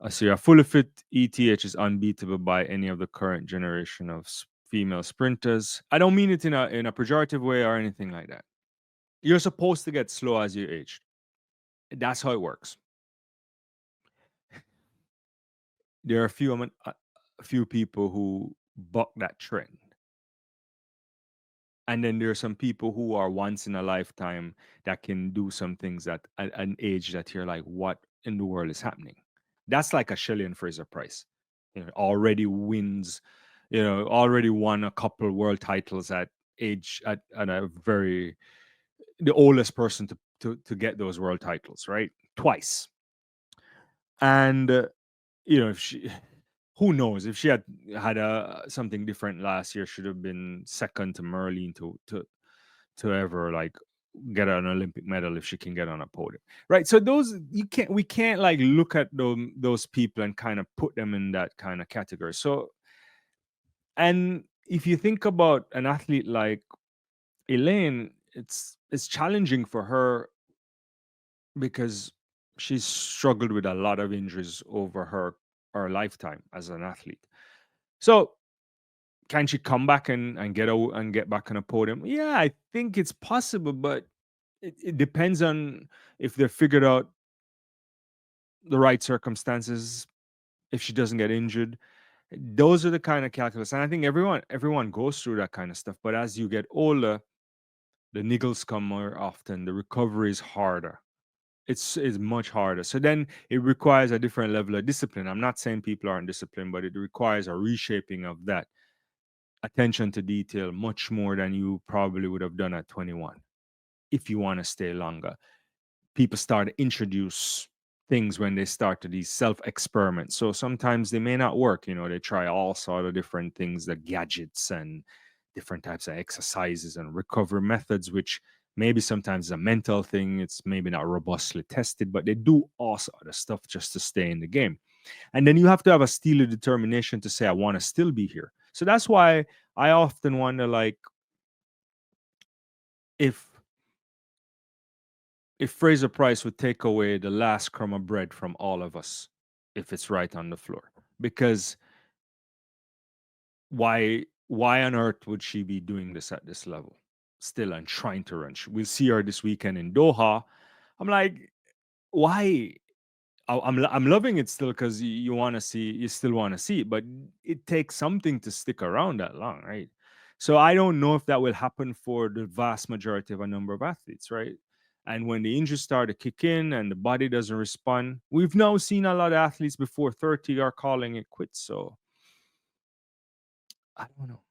So yeah, fully fit ETH is unbeatable by any of the current generation of female sprinters. I don't mean it in a pejorative way or anything like that. You're supposed to get slow as you age. That's how it works. There are a few people who buck that trend. And then there are some people who are once in a lifetime that can do some things at an age that you're like, what in the world is happening? That's like a Shelley and Fraser Price. Already wins, already won a couple world titles at a very the oldest person to get those world titles, right? Twice. And if she who knows if she had something different last year, should have been second to Merlin to ever like get an Olympic medal if she can get on a podium, right? So we can't like look at those people and kind of put them in that kind of category. So, and if you think about an athlete like Elaine, it's challenging for her because she's struggled with a lot of injuries over her lifetime as an athlete. So can she come back and get out and get back on a podium? Yeah, I think it's possible, but it depends on if they figured out the right circumstances, if she doesn't get injured. Those are the kind of calculus. And I think everyone goes through that kind of stuff. But as you get older, the niggles come more often. The recovery is harder. It's much harder. So then it requires a different level of discipline. I'm not saying people aren't disciplined, but it requires a reshaping of that attention to detail much more than you probably would have done at 21 if you want to stay longer. People start to introduce things when they start to these self experiments. So sometimes they may not work. They try all sort of different things, the gadgets and different types of exercises and recovery methods, which maybe sometimes is a mental thing. It's maybe not robustly tested, but they do all sort of stuff just to stay in the game. And then you have to have a steely determination to say, I want to still be here. So that's why I often wonder, like, if Fraser Price would take away the last crumb of bread from all of us, if it's right on the floor, because why on earth would she be doing this at this level still and trying to run? We'll see her this weekend in Doha. I'm like, why? I'm loving it still because you still want to see it, but it takes something to stick around that long, right? So I don't know if that will happen for the vast majority of a number of athletes, right? And when the injuries start to kick in and the body doesn't respond, we've now seen a lot of athletes before 30 are calling it quits. So I don't know.